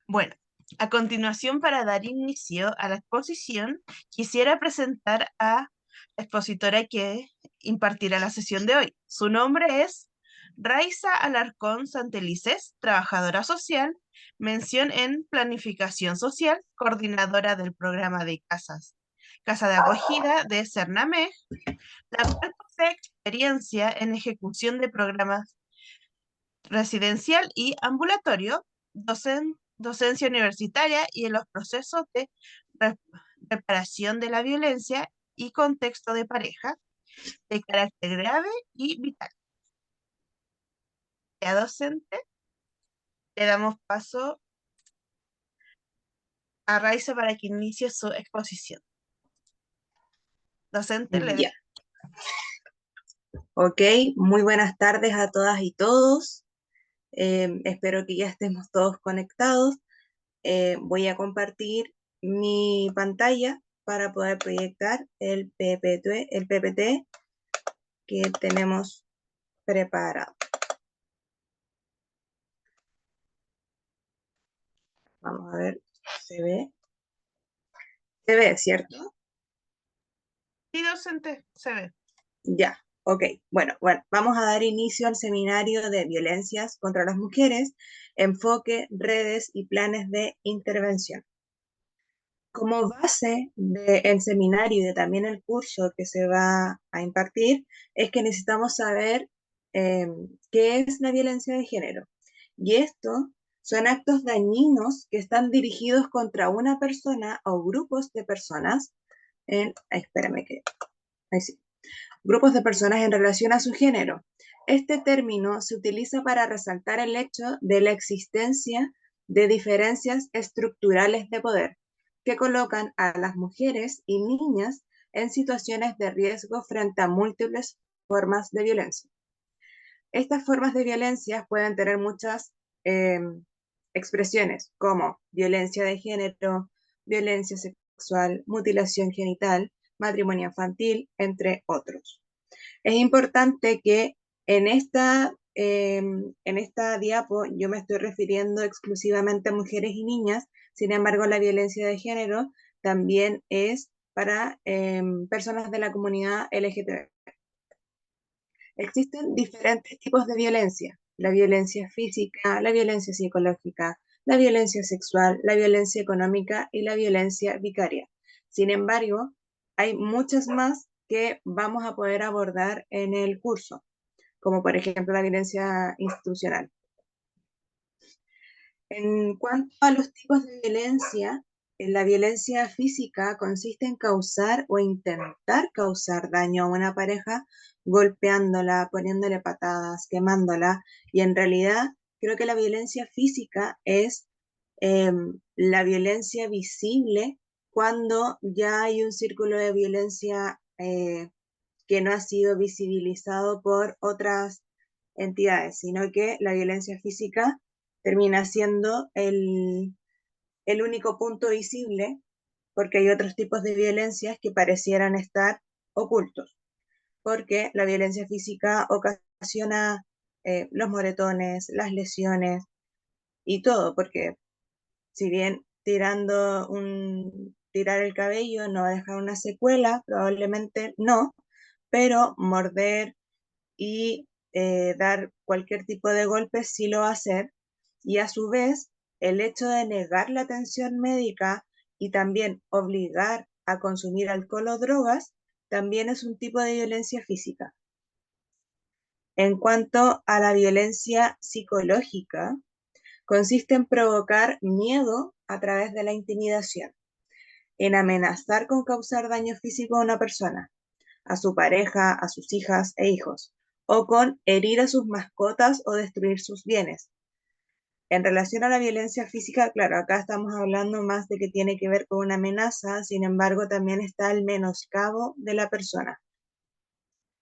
Bueno, a continuación, para dar inicio a la exposición, quisiera presentar a la expositora que impartirá la sesión de hoy. Su nombre es Raiza Alarcón Santelices, trabajadora social, mención en planificación social, coordinadora del programa de Casa de Acogida de Cernamej, la cual posee experiencia en ejecución de programas residencial y ambulatorio, docencia universitaria y en los procesos de re- reparación de la violencia y contexto de pareja de carácter grave y vital. Ya docente, le damos paso a Raiza para que inicie su exposición. Docente, le Ya, ok, muy buenas tardes a todas y todos. Espero que ya estemos todos conectados. Voy a compartir mi pantalla para poder proyectar el PPT que tenemos preparado. Vamos a ver, ¿se ve? ¿Se ve, cierto? sí, docente, se ve. Ya, ok. Bueno, vamos a dar inicio al seminario de violencias contra las mujeres, enfoque, redes y planes de intervención. Como base del seminario y de también el curso que se va a impartir, es que necesitamos saber eh, qué es la violencia de género. Y esto son actos dañinos que están dirigidos contra una persona o grupos de personas espérame que, ahí sí, grupos de personas en relación a su género. Este término se utiliza para resaltar el hecho de la existencia de diferencias estructurales de poder que colocan a las mujeres y niñas en situaciones de riesgo frente a múltiples formas de violencia. Estas formas de violencia pueden tener muchas eh, expresiones como violencia de género, violencia sexual, mutilación genital, matrimonio infantil, entre otros. Es importante que en esta diapo yo me estoy refiriendo exclusivamente a mujeres y niñas, sin embargo la violencia de género también es para personas de la comunidad LGTB. Existen diferentes tipos de violencia: la violencia física, la violencia psicológica, la violencia sexual, la violencia económica y la violencia vicaria. Sin embargo, hay muchas más que vamos a poder abordar en el curso, como por ejemplo la violencia institucional. En cuanto a los tipos de violencia, la violencia física consiste en causar o intentar causar daño a una pareja golpeándola, poniéndole patadas, quemándola, y en realidad creo que la violencia física es eh, la violencia visible cuando ya hay un círculo de violencia que no ha sido visibilizado por otras entidades, sino que la violencia física termina siendo el único punto visible, porque hay otros tipos de violencias que parecieran estar ocultos, porque la violencia física ocasiona los moretones, las lesiones y todo, porque si bien tirar el cabello no va a dejar una secuela, probablemente no, pero morder y dar cualquier tipo de golpe sí lo va a hacer. Y a su vez, el hecho de negar la atención médica y también obligar a consumir alcohol o drogas también es un tipo de violencia física. En cuanto a la violencia psicológica, consiste en provocar miedo a través de la intimidación, en amenazar con causar daño físico a una persona, a su pareja, a sus hijas e hijos, o con herir a sus mascotas o destruir sus bienes. En relación a la violencia física, claro, acá estamos hablando más de que tiene que ver con una amenaza, sin embargo, también está el menoscabo de la persona.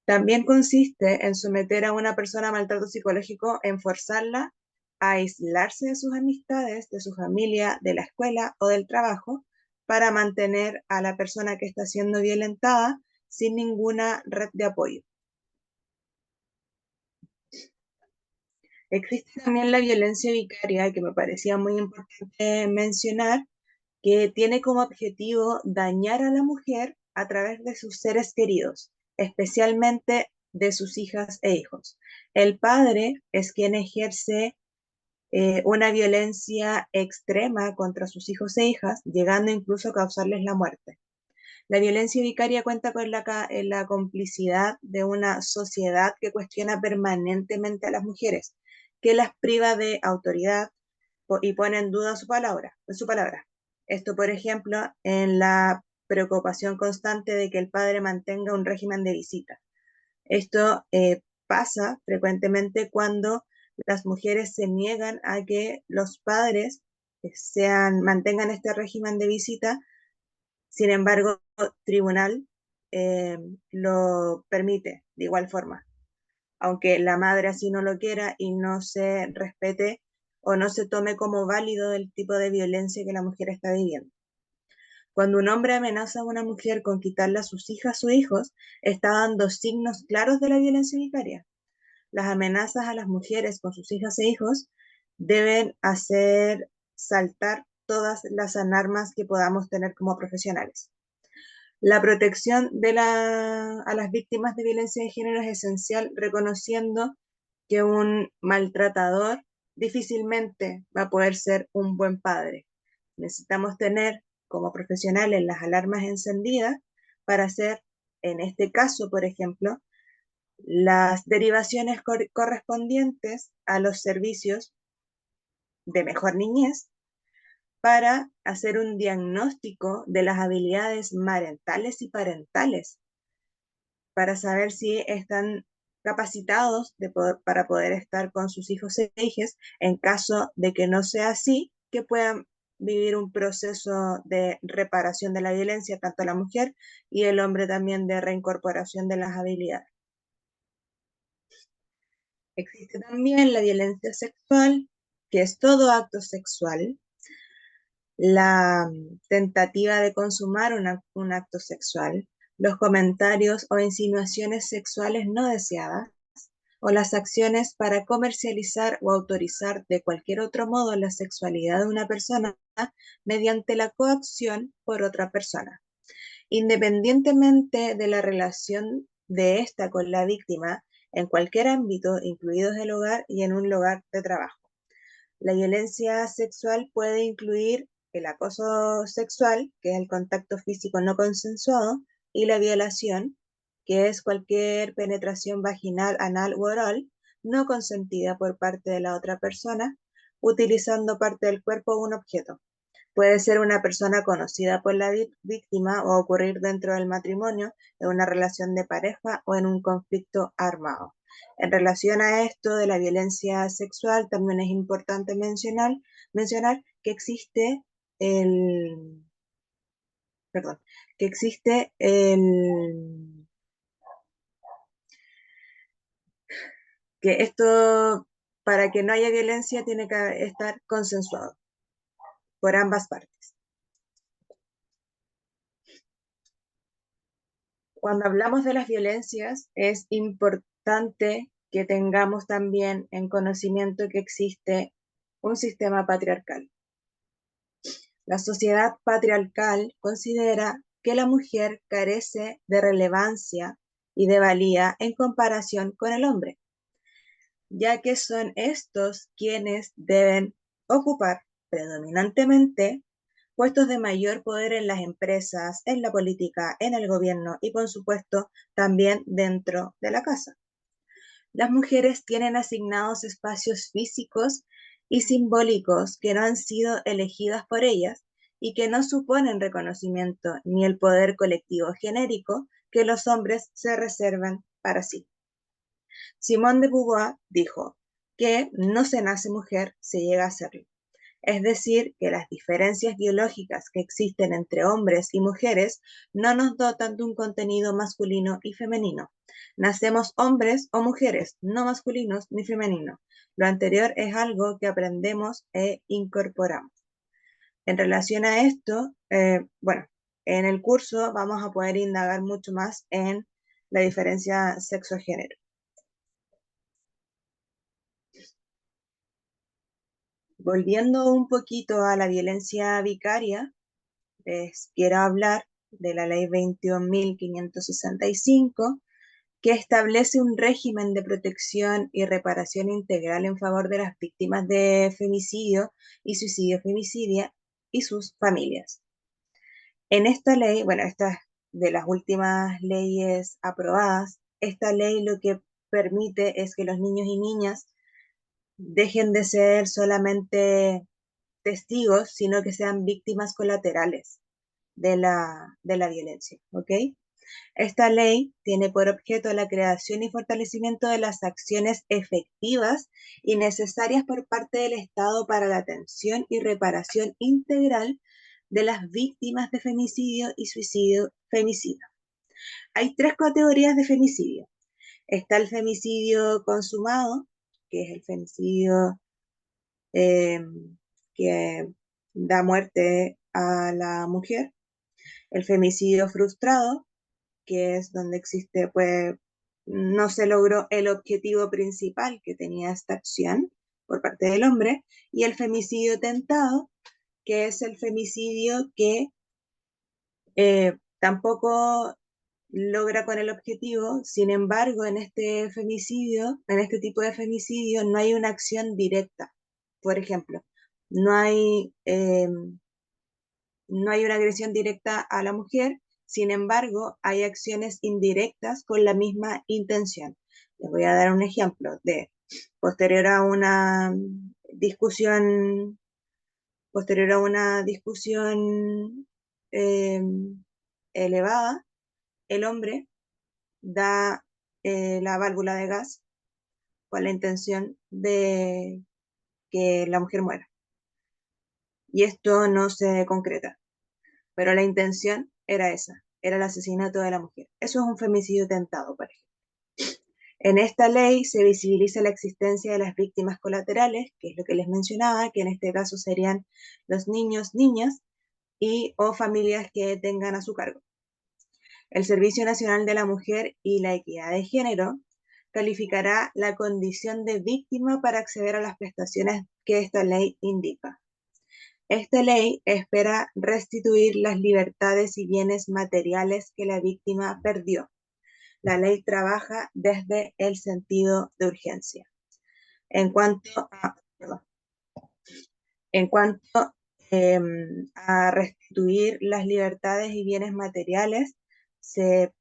También consiste en someter a una persona a maltrato psicológico, en forzarla a aislarse de sus amistades, de su familia, de la escuela o del trabajo, para mantener a la persona que está siendo violentada sin ninguna red de apoyo. Existe también la violencia vicaria, que me parecía muy importante mencionar, que tiene como objetivo dañar a la mujer a través de sus seres queridos, especialmente de sus hijas e hijos. El padre es quien ejerce una violencia extrema contra sus hijos e hijas, llegando incluso a causarles la muerte. La violencia vicaria cuenta con la complicidad de una sociedad que cuestiona permanentemente a las mujeres, que las priva de autoridad y pone en duda su palabra. Esto, por ejemplo, en la preocupación constante de que el padre mantenga un régimen de visita. Esto pasa frecuentemente cuando las mujeres se niegan a que los padres mantengan este régimen de visita. Sin embargo, el tribunal lo permite de igual forma, aunque la madre así no lo quiera y no se respete o no se tome como válido el tipo de violencia que la mujer está viviendo. Cuando un hombre amenaza a una mujer con quitarle a sus hijas o hijos, está dando signos claros de la violencia vicaria. Las amenazas a las mujeres con sus hijas e hijos deben hacer saltar todas las alarmas que podamos tener como profesionales. La protección a las víctimas de violencia de género es esencial, reconociendo que un maltratador difícilmente va a poder ser un buen padre. Necesitamos tener como profesionales las alarmas encendidas para hacer, en este caso, por ejemplo, las derivaciones correspondientes a los servicios de mejor niñez para hacer un diagnóstico de las habilidades marentales y parentales, para saber si están capacitados para poder estar con sus hijos e hijas. En caso de que no sea así, que puedan vivir un proceso de reparación de la violencia, tanto la mujer y el hombre también de reincorporación de las habilidades. Existe también la violencia sexual, que es todo acto sexual, la tentativa de consumar un acto sexual, los comentarios o insinuaciones sexuales no deseadas, o las acciones para comercializar o autorizar de cualquier otro modo la sexualidad de una persona mediante la coacción por otra persona. Independientemente de la relación de esta con la víctima, en cualquier ámbito, incluidos el hogar y en un lugar de trabajo. La violencia sexual puede incluir el acoso sexual, que es el contacto físico no consensuado, y la violación, que es cualquier penetración vaginal, anal u oral no consentida por parte de la otra persona, utilizando parte del cuerpo o un objeto. Puede ser una persona conocida por la víctima o ocurrir dentro del matrimonio, en una relación de pareja o en un conflicto armado. En relación a esto de la violencia sexual, también es importante mencionar que existe el, perdón, que existe que esto, para que no haya violencia, tiene que estar consensuado por ambas partes. Cuando hablamos de las violencias, es importante que tengamos también en conocimiento que existe un sistema patriarcal. La sociedad patriarcal considera que la mujer carece de relevancia y de valía en comparación con el hombre, ya que son estos quienes deben ocupar predominantemente puestos de mayor poder en las empresas, en la política, en el gobierno y, por supuesto, también dentro de la casa. Las mujeres tienen asignados espacios físicos y simbólicos que no han sido elegidas por ellas y que no suponen reconocimiento ni el poder colectivo genérico que los hombres se reservan para sí. Simone de Beauvoir dijo que no se nace mujer, se llega a serlo. Es decir, que las diferencias biológicas que existen entre hombres y mujeres no nos dotan de un contenido masculino y femenino. Nacemos hombres o mujeres, no masculinos ni femeninos. Lo anterior es algo que aprendemos e incorporamos. En relación a esto, bueno, en el curso vamos a poder indagar mucho más en la diferencia sexo-género. Volviendo un poquito a la violencia vicaria, les quiero hablar de la Ley 21.565, que establece un régimen de protección y reparación integral en favor de las víctimas de femicidio y suicidio femicidia y sus familias. En esta ley, bueno, esta es de las últimas leyes aprobadas, esta ley lo que permite es que los niños y niñas dejen de ser solamente testigos, sino que sean víctimas colaterales de la violencia, ¿ok? Esta ley tiene por objeto la creación y fortalecimiento de las acciones efectivas y necesarias por parte del Estado para la atención y reparación integral de las víctimas de femicidio y suicidio femicida. Hay tres categorías de femicidio. Está el femicidio consumado, que es el femicidio eh, que da muerte a la mujer. El femicidio frustrado, que es donde existe, pues, no se logró el objetivo principal que tenía esta acción por parte del hombre, y el femicidio tentado, que es el femicidio que tampoco logra con el objetivo. Sin embargo, en este femicidio, en este tipo de femicidio, no hay una acción directa. Por ejemplo, no hay, eh, no hay una agresión directa a la mujer, sin embargo, hay acciones indirectas con la misma intención. Les voy a dar un ejemplo de posterior a una discusión, posterior a una discusión eh, elevada, el hombre da la válvula de gas con la intención de que la mujer muera. Y esto no se concreta, pero la intención era esa, era el asesinato de la mujer. Eso es un femicidio tentado, por ejemplo. En esta ley se visibiliza la existencia de las víctimas colaterales, que es lo que les mencionaba, que en este caso serían los niños, niñas y o familias que tengan a su cargo. El Servicio Nacional de la Mujer y la Equidad de Género calificará la condición de víctima para acceder a las prestaciones que esta ley indica. Esta ley espera restituir las libertades y bienes materiales que la víctima perdió. La ley trabaja desde el sentido de urgencia. En cuanto a, perdón, en cuanto a restituir las libertades y bienes materiales, se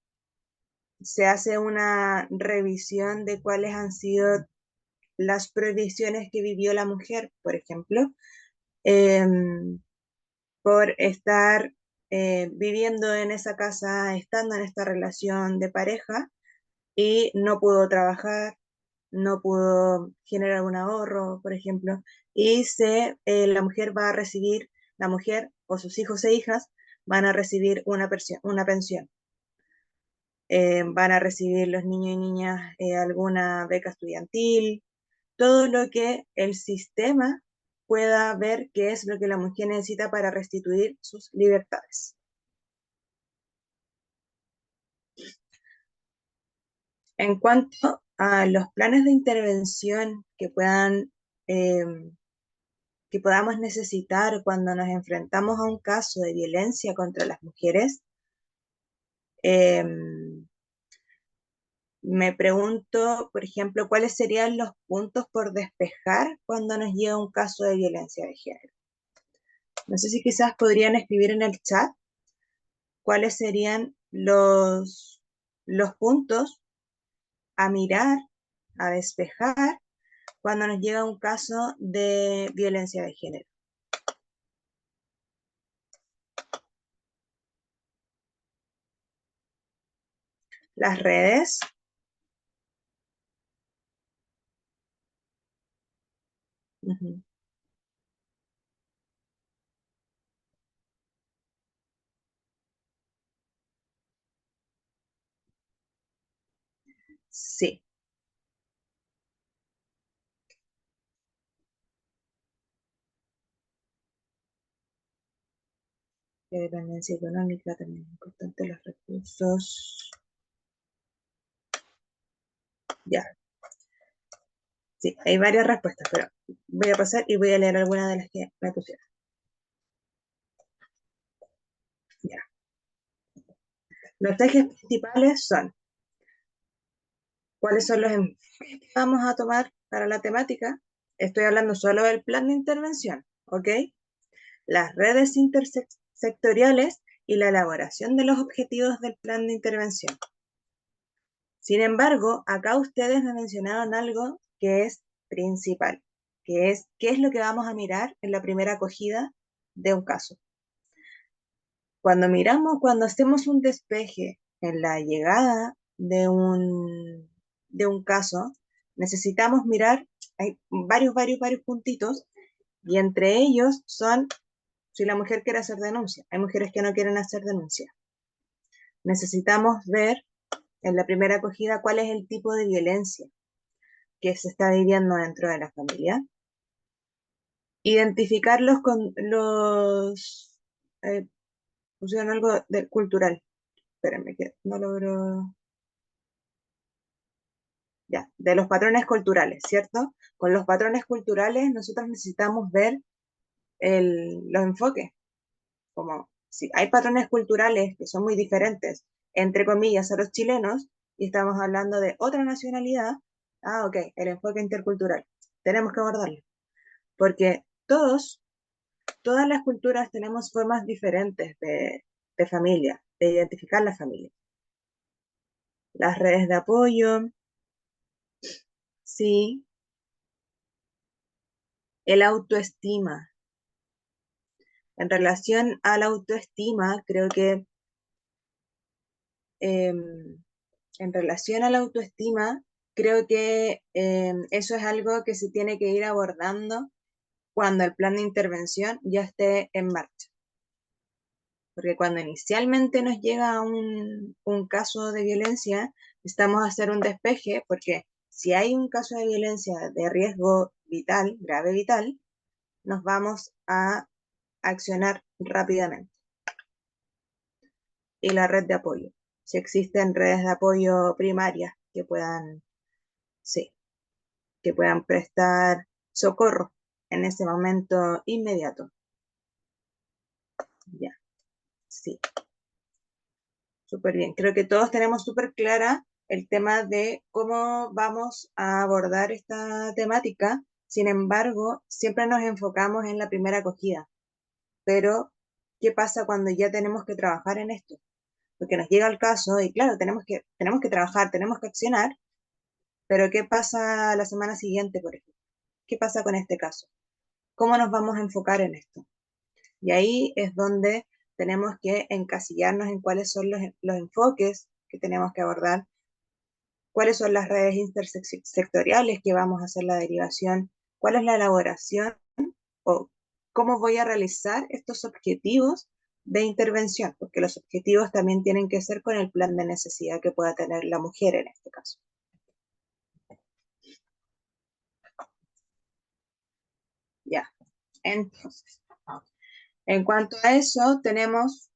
se hace una revisión de cuáles han sido las prohibiciones que vivió la mujer, por ejemplo, eh, por estar viviendo en esa casa, estando en esta relación de pareja y no pudo trabajar, no pudo generar un ahorro, por ejemplo, y la mujer va a recibir, la mujer o sus hijos e hijas van a recibir una pensión. Van a recibir los niños y niñas alguna beca estudiantil, todo lo que el sistema pueda ver que es lo que la mujer necesita para restituir sus libertades. En cuanto a los planes de intervención eh, que podamos necesitar cuando nos enfrentamos a un caso de violencia contra las mujeres, eh, me pregunto, por ejemplo, cuáles serían los puntos por despejar cuando nos llega un caso de violencia de género. No sé si quizás podrían escribir en el chat cuáles serían los puntos a mirar, a despejar cuando nos llega un caso de violencia de género. Las redes. Uh-huh. Sí, la dependencia económica también es importante, los recursos. Ya, Sí, hay varias respuestas, pero voy a pasar y voy a leer algunas de las que me pusieron. Ya. Los ejes principales son cuáles son los enfoques que vamos a tomar para la temática. Estoy hablando solo del plan de intervención, ¿ok? Las redes intersectoriales y la elaboración de los objetivos del plan de intervención. Sin embargo, acá ustedes me mencionaron algo que es principal, que es qué es lo que vamos a mirar en la primera acogida de un caso. Cuando hacemos un despeje en la llegada de un caso, necesitamos mirar, hay varios puntitos, y entre ellos son si la mujer quiere hacer denuncia. Hay mujeres que no quieren hacer denuncia. Necesitamos ver en la primera acogida cuál es el tipo de violencia que se está viviendo dentro de la familia. Identificarlos con pusieron algo de cultural. Espérenme que no logro. Ya, de los patrones culturales, ¿cierto? Con los patrones culturales nosotros necesitamos ver los enfoques, como si hay patrones culturales que son muy diferentes, entre comillas, a los chilenos, y estamos hablando de otra nacionalidad, ok, el enfoque intercultural, tenemos que abordarlo, porque todas las culturas tenemos formas diferentes de familia, de identificar la familia. Las redes de apoyo, sí, el autoestima. En relación a la autoestima, creo que em, en relación a la autoestima, creo que eso es algo que se tiene que ir abordando cuando el plan de intervención ya esté en marcha. Porque cuando inicialmente nos llega un caso de violencia, necesitamos hacer un despeje, porque si hay un caso de violencia de riesgo vital, grave vital, nos vamos a accionar rápidamente. Y la red de apoyo. Si existen redes de apoyo primarias que puedan, sí, que puedan prestar socorro en ese momento inmediato. Ya, sí, súper bien. Creo que todos tenemos súper clara el tema de cómo vamos a abordar esta temática. Sin embargo, siempre nos enfocamos en la primera acogida. Pero, ¿qué pasa cuando ya tenemos que trabajar en esto? Porque nos llega el caso y claro, tenemos que trabajar, tenemos que accionar, pero ¿qué pasa la semana siguiente, por ejemplo? ¿Qué pasa con este caso? ¿Cómo nos vamos a enfocar en esto? Y ahí es donde tenemos que encasillarnos en cuáles son los enfoques que tenemos que abordar, cuáles son las redes intersectoriales que vamos a hacer la derivación, cuál es la elaboración o cómo voy a realizar estos objetivos de intervención, porque los objetivos también tienen que ser con el plan de necesidad que pueda tener la mujer en este caso. Ya, entonces, en cuanto a eso, tenemos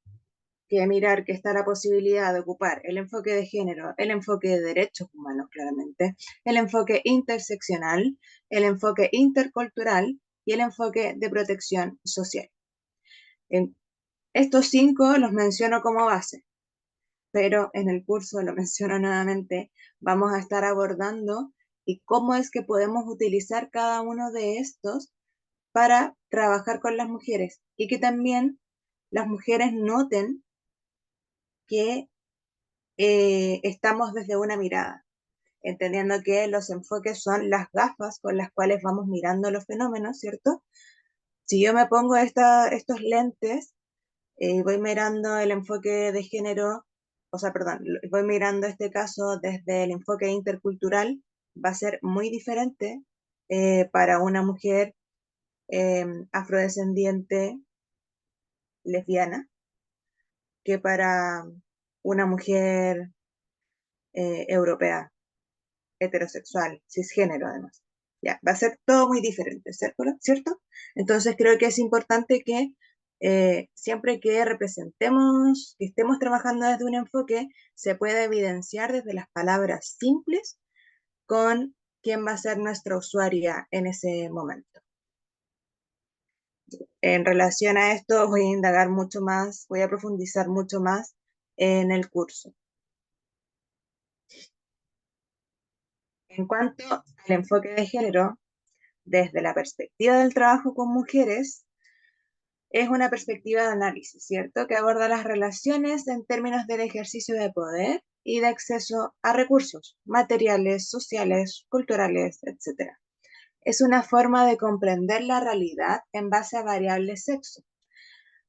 que mirar que está la posibilidad de ocupar el enfoque de género, el enfoque de derechos humanos, claramente, el enfoque interseccional, el enfoque intercultural y el enfoque de protección social. En estos 5 los menciono como base, pero en el curso, lo menciono nuevamente, vamos a estar abordando y cómo es que podemos utilizar cada uno de estos para trabajar con las mujeres y que también las mujeres noten que estamos desde una mirada, entendiendo que los enfoques son las gafas con las cuales vamos mirando los fenómenos, ¿cierto? Si yo me pongo estos lentes y voy mirando el enfoque de género, o sea, perdón, voy mirando este caso desde el enfoque intercultural, va a ser muy diferente para una mujer afrodescendiente lesbiana que para una mujer europea heterosexual, cisgénero además. Ya, va a ser todo muy diferente, ¿cierto? Entonces creo que es importante que siempre que representemos, que estemos trabajando desde un enfoque, se pueda evidenciar desde las palabras simples con quién va a ser nuestra usuaria en ese momento. En relación a esto voy a indagar mucho más, voy a profundizar mucho más en el curso. En cuanto al enfoque de género, desde la perspectiva del trabajo con mujeres, es una perspectiva de análisis, ¿cierto? Que aborda las relaciones en términos del ejercicio de poder y de acceso a recursos materiales, sociales, culturales, etc. Es una forma de comprender la realidad en base a variables sexo,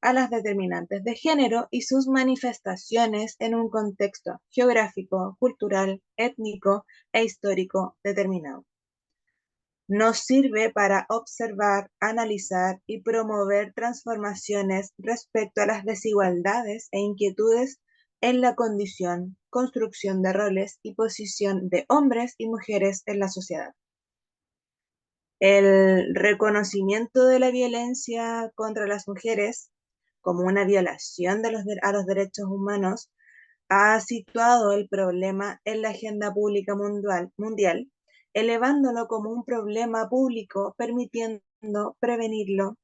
a las determinantes de género y sus manifestaciones en un contexto geográfico, cultural, étnico e histórico determinado. Nos sirve para observar, analizar y promover transformaciones respecto a las desigualdades e inquietudes en la condición, construcción de roles y posición de hombres y mujeres en la sociedad. El reconocimiento de la violencia contra las mujeres como una violación a los derechos humanos ha situado el problema en la agenda pública mundial, elevándolo como un problema público, permitiendo prevenirlo,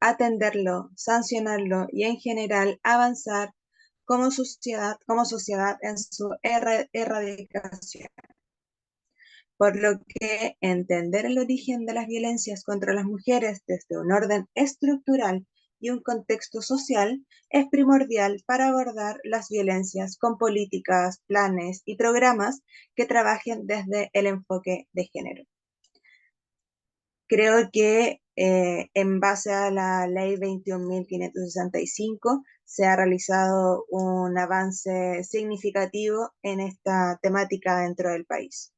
atenderlo, sancionarlo y en general avanzar como sociedad en su erradicación. Por lo que entender el origen de las violencias contra las mujeres desde un orden estructural y un contexto social es primordial para abordar las violencias con políticas, planes y programas que trabajen desde el enfoque de género. Creo que en base a la ley 21.565 se ha realizado un avance significativo en esta temática dentro del país.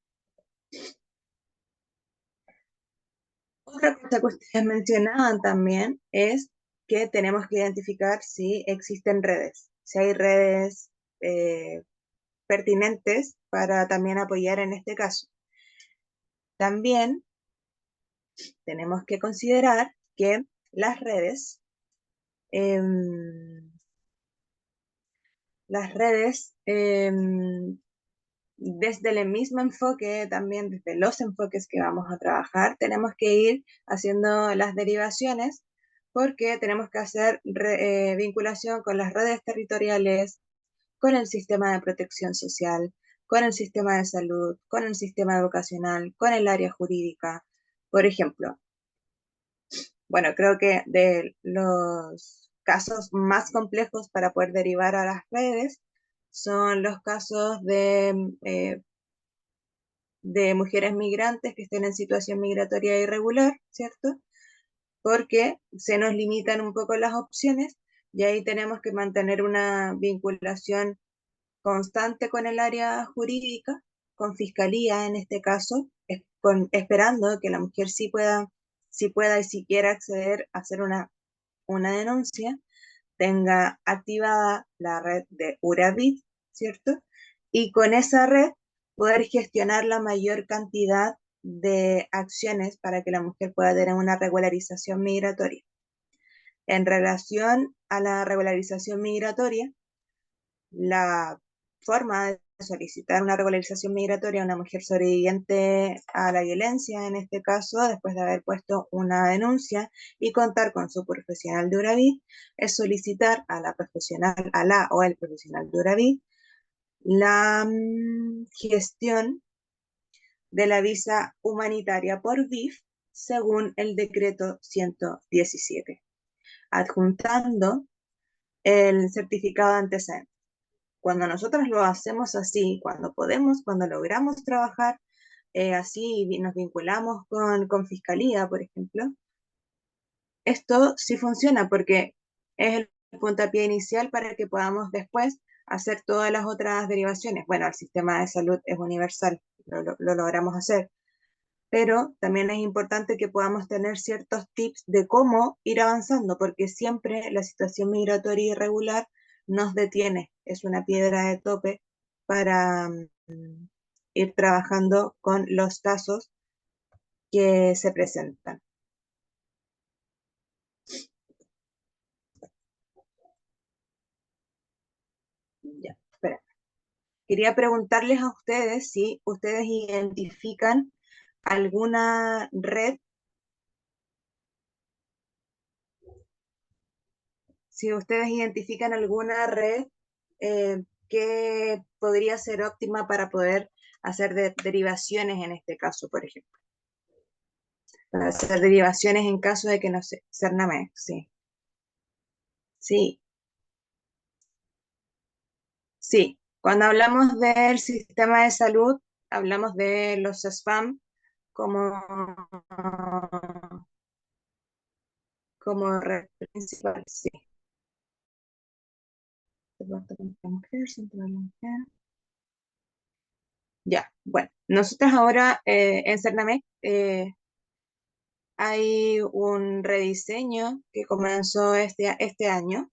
Otra cosa que ustedes mencionaban también es que tenemos que identificar si existen redes, si hay redes eh, pertinentes para también apoyar en este caso. También tenemos que considerar que las redes, em, las redes desde el mismo enfoque, también desde los enfoques que vamos a trabajar, tenemos que ir haciendo las derivaciones porque tenemos que hacer vinculación con las redes territoriales, con el sistema de protección social, con el sistema de salud, con el sistema educacional, con el área jurídica. Por ejemplo, bueno, creo que de los casos más complejos para poder derivar a las redes son los casos de mujeres migrantes que estén en situación migratoria irregular, ¿cierto? Porque se nos limitan un poco las opciones y ahí tenemos que mantener una vinculación constante con el área jurídica, con fiscalía en este caso, esperando que la mujer sí pueda y si quiera acceder a hacer una denuncia, tenga activada la red de URAVIT, ¿cierto? Y con esa red poder gestionar la mayor cantidad de acciones para que la mujer pueda tener una regularización migratoria. En relación a la regularización migratoria, la forma de solicitar una regularización migratoria a una mujer sobreviviente a la violencia, en este caso, después de haber puesto una denuncia y contar con su profesional de URAVIT, es solicitar a la profesional, a la o el profesional de URAVIT, la gestión de la visa humanitaria por VIF según el decreto 117, adjuntando el certificado de antecedentes. Cuando nosotros lo hacemos así, cuando podemos, cuando logramos trabajar así y nos vinculamos con fiscalía, por ejemplo, esto sí funciona porque es el puntapié inicial para que podamos después hacer todas las otras derivaciones. Bueno, el sistema de salud es universal, lo logramos hacer, pero también es importante que podamos tener ciertos tips de cómo ir avanzando, porque siempre la situación migratoria irregular nos detiene, es una piedra de tope para ir trabajando con los casos que se presentan. Ya, espera, quería preguntarles a ustedes si ustedes identifican alguna red, si ustedes identifican alguna red que podría ser óptima para poder hacer derivaciones en este caso, por ejemplo. Para hacer derivaciones en caso de que no sé, Cernamec, sí. Sí, sí. Cuando hablamos del sistema de salud, hablamos de los spam como, como red principal, sí. Departamento de la Mujer, Centro de la Mujer. Ya, bueno, nosotros ahora en Cernamec hay un rediseño que comenzó este año,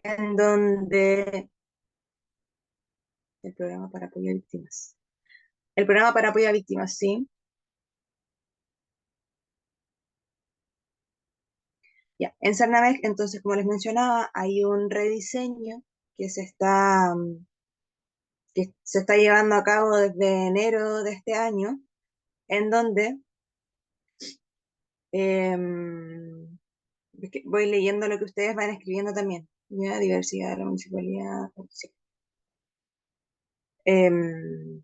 en donde el programa para apoyo a víctimas. El programa para apoyo a víctimas, sí. Ya, en Cernamec, entonces, como les mencionaba, hay un rediseño que que se está llevando a cabo desde enero de este año, en donde em, es que voy leyendo lo que ustedes van escribiendo también. Ya, diversidad de la municipalidad. Sí. Em,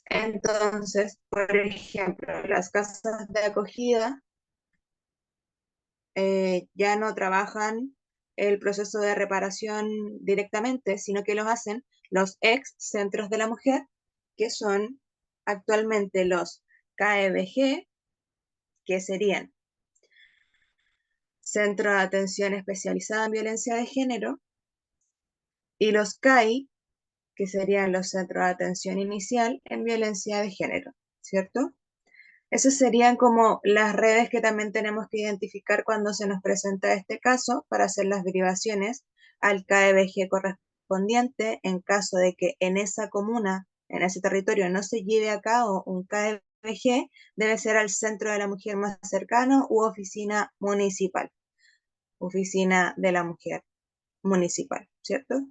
entonces, por ejemplo, las casas de acogida ya no trabajan el proceso de reparación directamente, sino que los hacen los ex centros de la mujer, que son actualmente los KEBG, que serían Centro de Atención Especializada en Violencia de Género, y los CAI, que serían los Centros de Atención Inicial en Violencia de Género, ¿cierto? Esas serían como las redes que también tenemos que identificar cuando se nos presenta este caso para hacer las derivaciones al KEBG correspondiente en caso de que en esa comuna, en ese territorio no se lleve a cabo un KEBG, debe ser al centro de la mujer más cercano u oficina municipal, oficina de la mujer municipal, ¿cierto?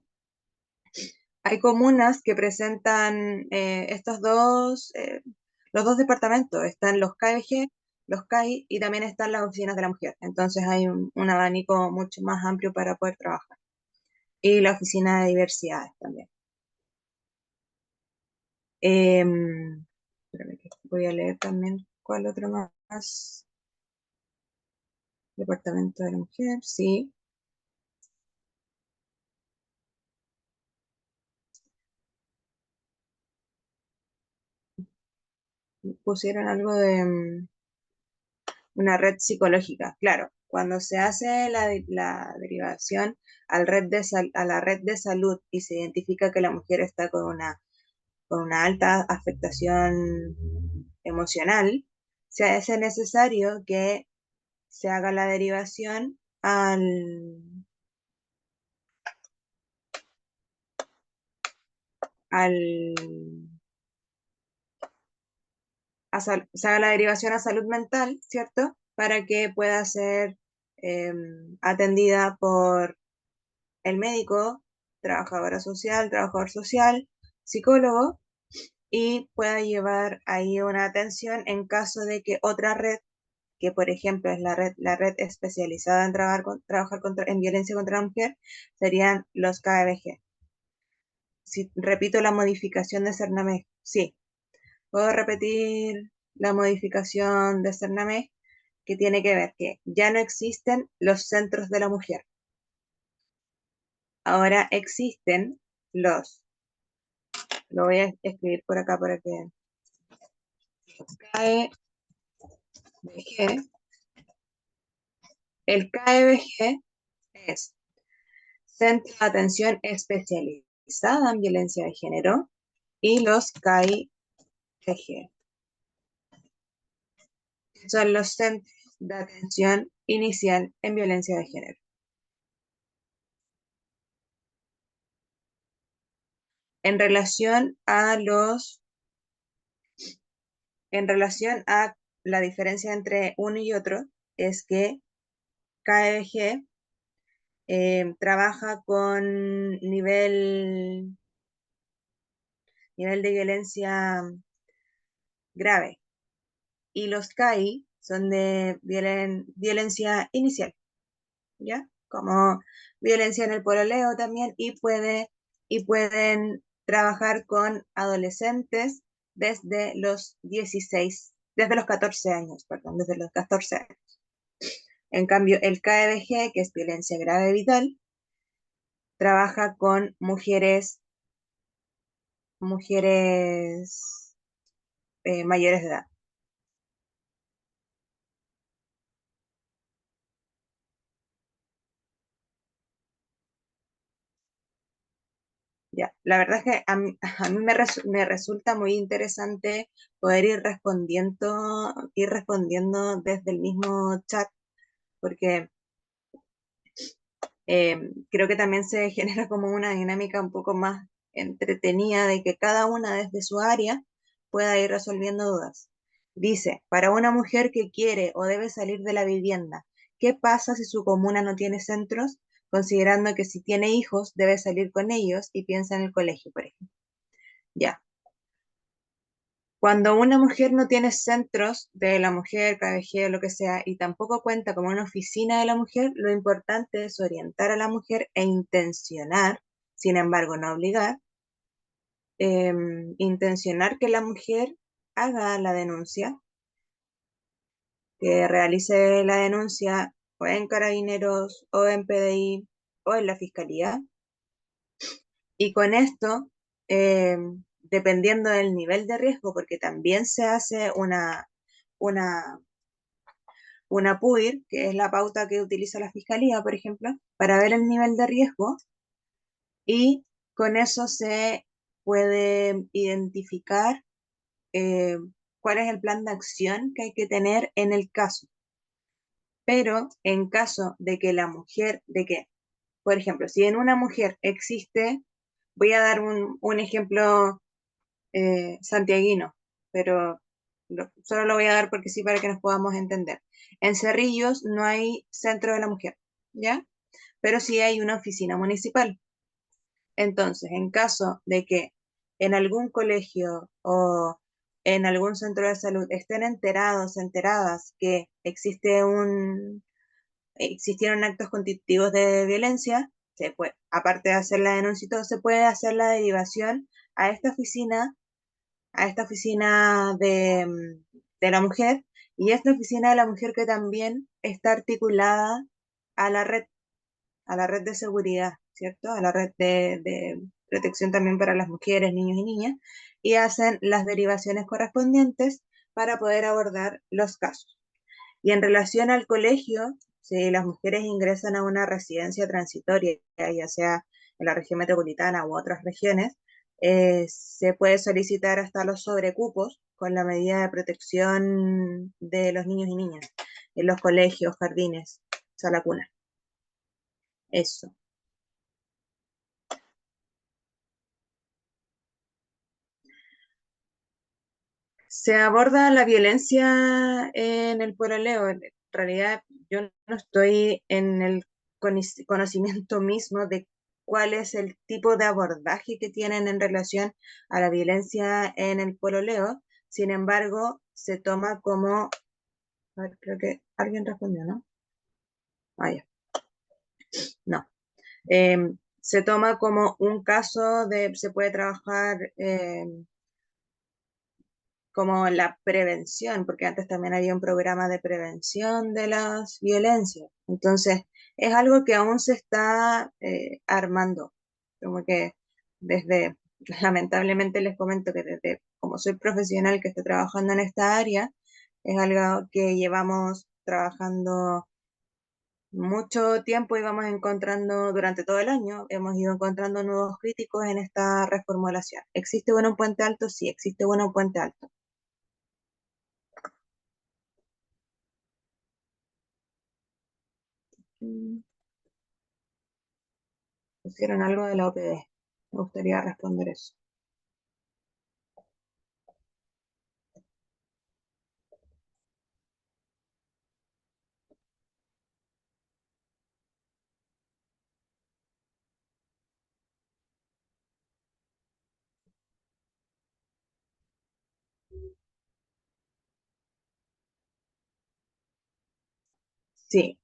Hay comunas que presentan los dos departamentos, están los KBG, los CAI y también están las oficinas de la mujer. Entonces hay un abanico mucho más amplio para poder trabajar. Y la oficina de diversidades también. Espérame que voy a leer también cuál otro más. Departamento de la mujer, sí. Pusieron algo de una red psicológica. Claro, cuando se hace la derivación a la red de salud y se identifica que la mujer está con una alta afectación emocional, se hace necesario que se haga la derivación al, se haga la derivación a salud mental, ¿cierto? Para que pueda ser atendida por el médico, trabajador social, psicólogo, y pueda llevar ahí una atención en caso de que otra red, que por ejemplo es la red especializada en trabajar en violencia contra la mujer, serían los KBG. Si repito la modificación de Cernamec, sí, puedo repetir la modificación de Cernamec, que tiene que ver que ya no existen los centros de la mujer. Ahora existen los, lo voy a escribir por acá para que KEBG, el KEBG es Centro de Atención Especializada en Violencia de Género y los KIGG, son los Centros de Atención Inicial en Violencia de Género. En relación a en relación a la diferencia entre uno y otro, es que KEBG trabaja con nivel de violencia grave. Y los CAI son de violencia inicial, ¿ya? Como violencia en el pololeo también, y pueden trabajar con adolescentes desde los 14 años, perdón, desde los 14 años. En cambio, el KBG, que es violencia grave vital, trabaja con mujeres mayores de edad. Ya, la verdad es que a mí me resulta muy interesante poder ir respondiendo desde el mismo chat, porque creo que también se genera como una dinámica un poco más entretenida de que cada una desde su área pueda ir resolviendo dudas. Dice, para una mujer que quiere o debe salir de la vivienda, ¿qué pasa si su comuna no tiene centros? Considerando que si tiene hijos, debe salir con ellos y piensa en el colegio, por ejemplo. Ya. Cuando una mujer no tiene centros de la mujer, KBG o lo que sea, y tampoco cuenta como una oficina de la mujer, lo importante es orientar a la mujer e intencionar, sin embargo no obligar, intencionar que la mujer haga la denuncia, que realice la denuncia o en Carabineros o en PDI o en la Fiscalía. Y con esto, dependiendo del nivel de riesgo, porque también se hace una una PUIR, que es la pauta que utiliza la Fiscalía, por ejemplo, para ver el nivel de riesgo y con eso se puede identificar eh, cuál es el plan de acción que hay que tener en el caso. Pero en caso de que por ejemplo, si en una mujer existe, voy a dar un ejemplo santiaguino, pero solo lo voy a dar porque sí para que nos podamos entender. En Cerrillos no hay centro de la mujer, ¿ya? Pero sí hay una oficina municipal. Entonces, en caso de que en algún colegio o en algún centro de salud estén enteradas que existieron actos constitutivos de violencia, aparte de hacer la denuncia y todo, se puede hacer la derivación a esta oficina de la mujer, y esta oficina de la mujer que también está articulada a la red, a la red de seguridad, ¿cierto? A la red de protección también para las mujeres, niños y niñas, y hacen las derivaciones correspondientes para poder abordar los casos. Y en relación al colegio, si las mujeres ingresan a una residencia transitoria, ya sea en la región metropolitana u otras regiones, se puede solicitar hasta los sobrecupos con la medida de protección de los niños y niñas en los colegios, jardines, sala cuna. Eso. Se aborda la violencia en el pololeo. En realidad, yo no estoy en el conocimiento mismo de cuál es el tipo de abordaje que tienen en relación a la violencia en el pololeo. Sin embargo, se toma como, a ver, creo que alguien respondió, ¿no? Ah, ya, no. Se toma como un caso se puede trabajar como la prevención, porque antes también había un programa de prevención de las violencias. Entonces, es algo que aún se está armando. Como que desde, lamentablemente les comento que desde, como soy profesional que estoy trabajando en esta área, es algo que llevamos trabajando mucho tiempo y vamos encontrando durante todo el año, hemos ido encontrando nuevos críticos en esta reformulación. ¿Existe bueno puente alto? Sí, existe bueno puente alto. Mm, Pusieron algo de la OPD. Me gustaría responder eso. Sí,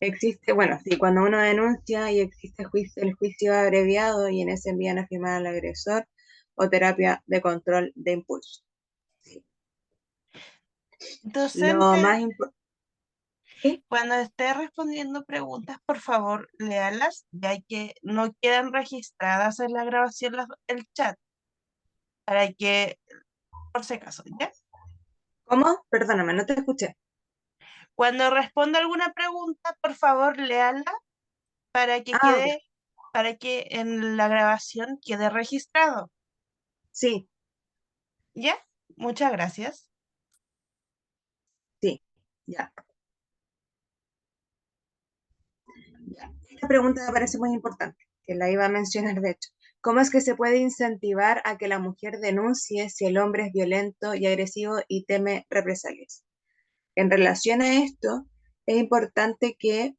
existe, bueno, sí, cuando uno denuncia y existe el juicio abreviado y en ese envían a firmar al agresor o terapia de control de impulso. Sí. Lo Docente, más importante, sí, cuando esté respondiendo preguntas, por favor, léalas, ya que no quedan registradas en la grabación el chat, para que, por si acaso, ¿ya? ¿cómo? Perdóname, no te escuché. Cuando responda alguna pregunta, por favor, léala para que Ah, ya, quede, para que en la grabación quede registrado. sí, ¿Ya? Muchas gracias. sí, ya, ya. Esta pregunta me parece muy importante, que la iba a mencionar de hecho. ¿Cómo es que se puede incentivar a que la mujer denuncie si el hombre es violento y agresivo y teme represalias? En relación a esto, es importante que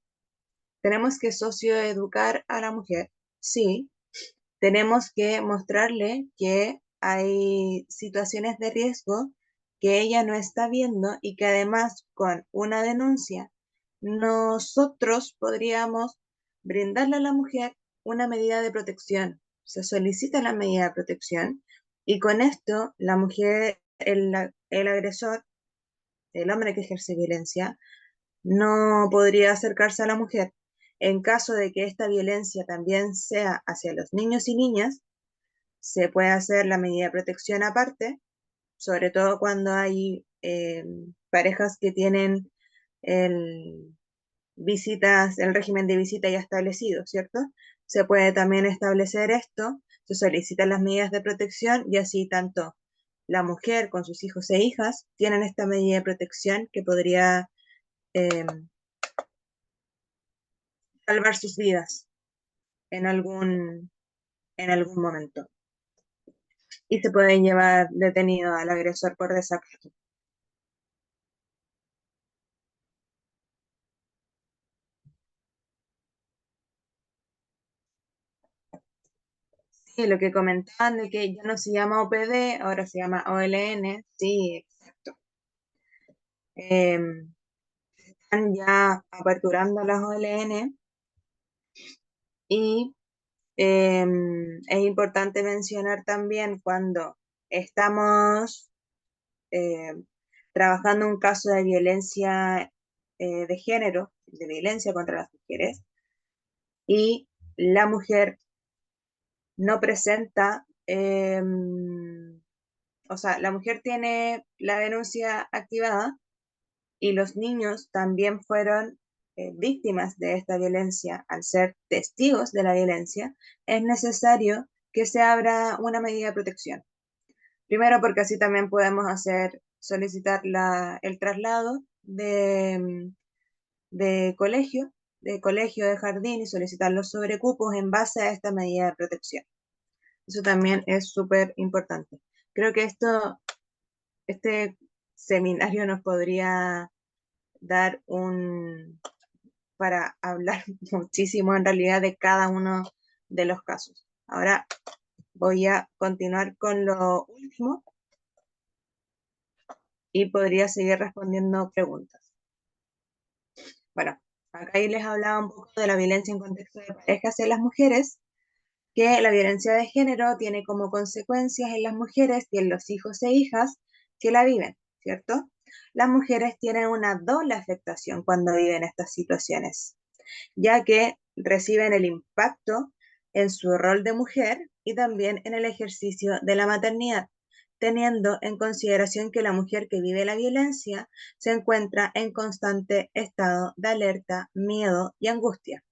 tenemos que socioeducar a la mujer, sí, tenemos que mostrarle que hay situaciones de riesgo que ella no está viendo y que además con una denuncia nosotros podríamos brindarle a la mujer una medida de protección. Se solicita la medida de protección y con esto la mujer, el agresor, el hombre que ejerce violencia, no podría acercarse a la mujer. En caso de que esta violencia también sea hacia los niños y niñas, se puede hacer la medida de protección aparte, sobre todo cuando hay parejas que tienen el, visitas, el régimen de visita ya establecido, ¿cierto? Se puede también establecer esto, se solicitan las medidas de protección y así tanto la mujer con sus hijos e hijas tienen esta medida de protección que podría eh, salvar sus vidas en algún momento. Y se puede llevar detenido al agresor por desacato. Sí, lo que comentaban de que ya no se llama OPD, ahora se llama OLN, sí, exacto. Están ya aperturando las OLN y es importante mencionar también cuando estamos eh, trabajando un caso de violencia de género, de violencia contra las mujeres, y la mujer no presenta, o sea, la mujer tiene la denuncia activada y los niños también fueron víctimas de esta violencia al ser testigos de la violencia, es necesario que se abra una medida de protección. Primero porque así también podemos solicitar el traslado de colegio, de jardín y solicitar los sobrecupos en base a esta medida de protección. Eso también es súper importante. Creo que este seminario nos podría dar para hablar muchísimo en realidad de cada uno de los casos. Ahora voy a continuar con lo último y podría seguir respondiendo preguntas. Bueno, acá ahí les hablaba un poco de la violencia en contexto de pareja hacia las mujeres, que la violencia de género tiene como consecuencias en las mujeres y en los hijos e hijas que la viven, ¿cierto? Las mujeres tienen una doble afectación cuando viven estas situaciones, ya que reciben el impacto en su rol de mujer y también en el ejercicio de la maternidad, teniendo en consideración que la mujer que vive la violencia se encuentra en constante estado de alerta, miedo y angustia.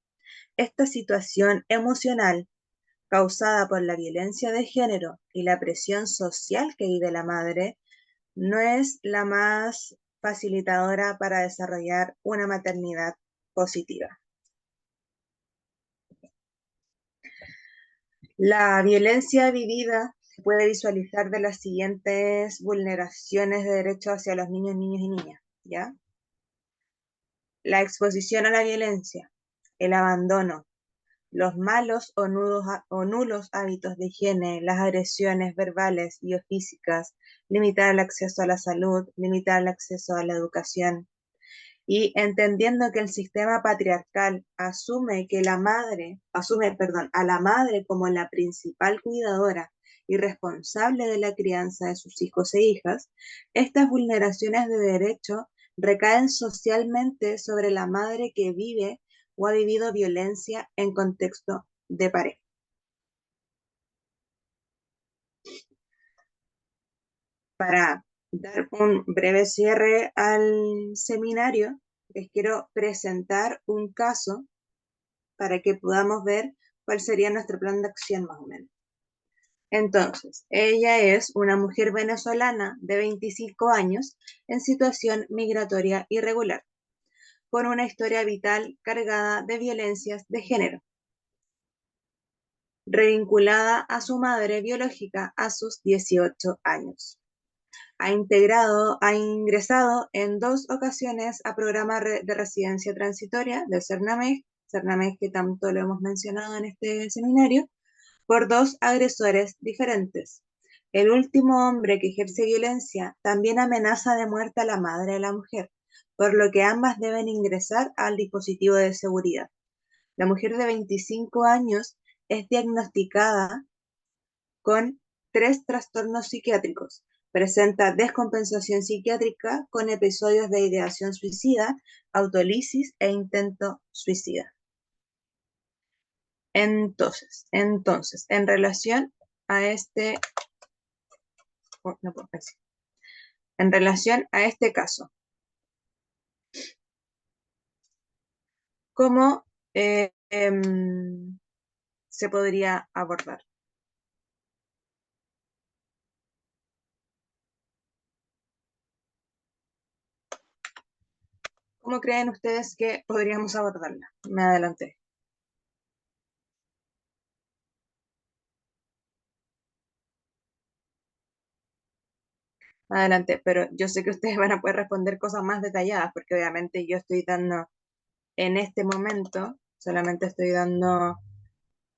Esta situación emocional causada por la violencia de género y la presión social que vive la madre no es la más facilitadora para desarrollar una maternidad positiva. La violencia vivida se puede visualizar de las siguientes vulneraciones de derechos hacia los niños, niñas y niñas, ¿ya? La exposición a la violencia, el abandono, los malos o nulos hábitos de higiene, las agresiones verbales y o físicas, limitar el acceso a la salud, limitar el acceso a la educación, Y entendiendo que el sistema patriarcal asume, a la madre como la principal cuidadora y responsable de la crianza de sus hijos e hijas, estas vulneraciones de derecho recaen socialmente sobre la madre que vive o ha vivido violencia en contexto de pareja. Para dar un breve cierre al seminario, les quiero presentar un caso para que podamos ver cuál sería nuestro plan de acción más o menos. Entonces, ella es una mujer venezolana de 25 años en situación migratoria irregular, con una historia vital cargada de violencias de género, revinculada a su madre biológica a sus 18 años. Ha ingresado en 2 ocasiones a programa de residencia transitoria del CERNAMEG que tanto lo hemos mencionado en este seminario, por 2 agresores diferentes. El último hombre que ejerce violencia también amenaza de muerte a la madre de la mujer, por lo que ambas deben ingresar al dispositivo de seguridad. La mujer de 25 años es diagnosticada con 3 trastornos psiquiátricos. Presenta descompensación psiquiátrica con episodios de ideación suicida, autolisis e intento suicida. Entonces, en relación a en relación a este caso, ¿cómo se podría abordar? ¿Cómo creen ustedes que podríamos abordarla? Me adelanté. Adelante, pero yo sé que ustedes van a poder responder cosas más detalladas, porque obviamente yo estoy dando, en este momento, solamente estoy dando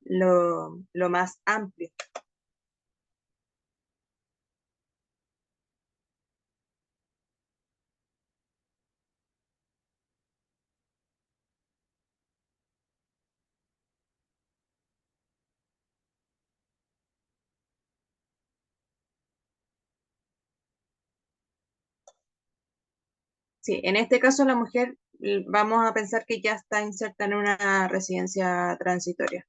lo más amplio. Sí, en este caso la mujer, vamos a pensar que ya está inserta en una residencia transitoria.